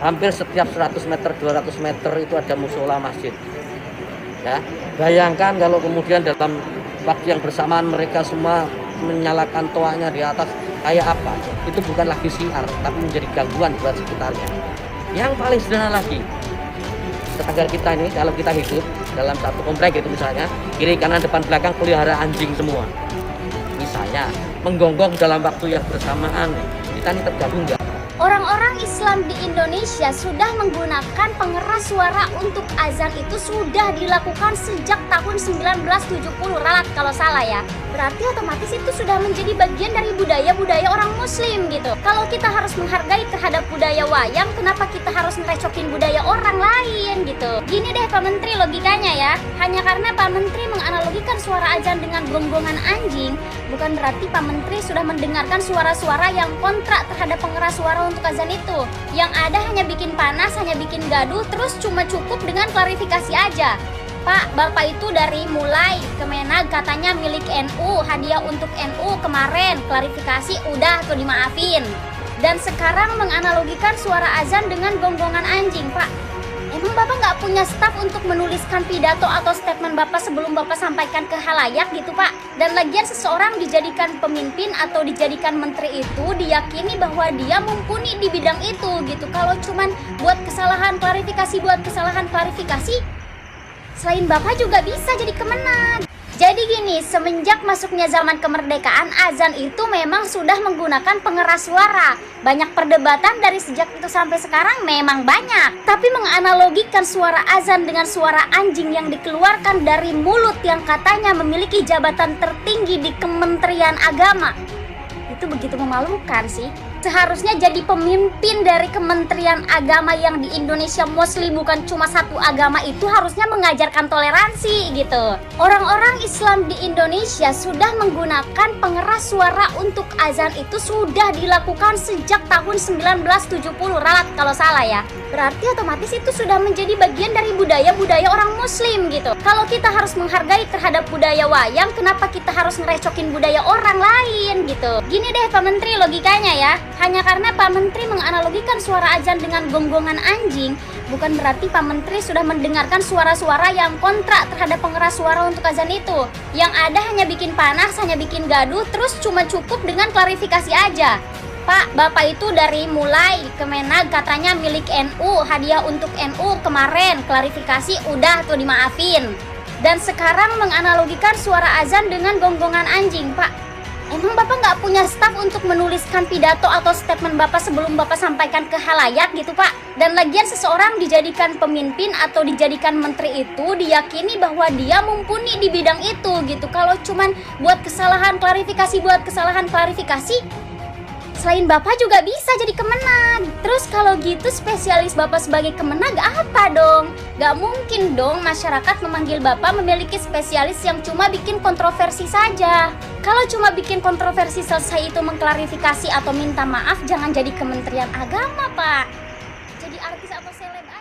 Hampir setiap 100 meter, 200 meter itu ada musola masjid. Ya, bayangkan kalau kemudian dalam waktu yang bersamaan mereka semua menyalakan toanya di atas, kayak apa? Itu bukan lagi siar, tapi menjadi gangguan buat sekitarnya. Yang paling sederhana lagi, tetangga kita ini kalau kita hidup dalam satu komplek gitu misalnya, kiri kanan depan belakang pelihara anjing semua. Misalnya menggonggong dalam waktu yang bersamaan, kita ini tergabung nggak? Orang-orang Islam di Indonesia sudah menggunakan pengeras suara untuk azan itu sudah dilakukan sejak tahun 1970, ralat kalau salah ya. Berarti otomatis itu sudah menjadi bagian dari budaya-budaya orang muslim gitu. Kalau kita harus menghargai terhadap budaya wayang, kenapa kita harus merecokin budaya orang lain gitu? Gini deh Pak Menteri logikanya ya. Hanya karena Pak Menteri menganalogikan suara azan dengan gonggongan anjing, bukan berarti Pak Menteri sudah mendengarkan suara-suara yang kontra terhadap pengeras suara untuk azan itu. Yang ada hanya bikin panas, hanya bikin gaduh, terus cuma cukup dengan klarifikasi aja. Pak, Bapak itu dari mulai Kemenag katanya milik NU, hadiah untuk NU kemarin, klarifikasi udah tuh dimaafin. Dan sekarang menganalogikan suara azan dengan gonggongan anjing, Pak. Emang Bapak nggak punya staf untuk menuliskan pidato atau statement Bapak sebelum Bapak sampaikan ke halayak gitu, Pak? Dan lagian seseorang dijadikan pemimpin atau dijadikan menteri itu diyakini bahwa dia mumpuni di bidang itu gitu. Kalau cuman buat kesalahan klarifikasi, selain Bapak juga bisa jadi kemenang. Jadi gini, semenjak masuknya zaman kemerdekaan, azan itu memang sudah menggunakan pengeras suara. Banyak perdebatan dari sejak itu sampai sekarang memang banyak. Tapi menganalogikan suara azan dengan suara anjing yang dikeluarkan dari mulut yang katanya memiliki jabatan tertinggi di Kementerian Agama, itu begitu memalukan sih. Seharusnya jadi pemimpin dari Kementerian Agama yang di Indonesia Muslim, bukan cuma satu agama, itu harusnya mengajarkan toleransi gitu. Orang-orang Islam di Indonesia sudah menggunakan pengeras suara untuk azan itu sudah dilakukan sejak tahun 1970, ralat kalau salah ya. Berarti otomatis itu sudah menjadi bagian dari budaya-budaya orang Muslim gitu. Kalau kita harus menghargai terhadap budaya wayang, kenapa kita harus ngerecokin budaya orang lain gitu? Gini deh Pak Menteri logikanya ya. Hanya karena Pak Menteri menganalogikan suara azan dengan gonggongan anjing, bukan berarti Pak Menteri sudah mendengarkan suara-suara yang kontra terhadap pengeras suara untuk azan itu. Yang ada hanya bikin panas, hanya bikin gaduh, terus cuma cukup dengan klarifikasi aja. Pak, Bapak itu dari mulai Kemenag katanya milik NU, hadiah untuk NU kemarin, klarifikasi udah tuh dimaafin. Dan sekarang menganalogikan suara azan dengan gonggongan anjing, Pak. Emang Bapak nggak punya staf untuk menuliskan pidato atau statement Bapak sebelum Bapak sampaikan ke halayak gitu, Pak? Dan lagian seseorang dijadikan pemimpin atau dijadikan menteri itu diyakini bahwa dia mumpuni di bidang itu gitu. Kalau cuman buat kesalahan klarifikasi, selain Bapak juga bisa jadi kemenag. Terus kalau gitu spesialis Bapak sebagai kemenag apa dong? Gak mungkin dong masyarakat memanggil Bapak memiliki spesialis yang cuma bikin kontroversi saja. Kalau cuma bikin kontroversi selesai itu mengklarifikasi atau minta maaf, jangan jadi Kementerian Agama, Pak. Jadi artis atau seleb aja.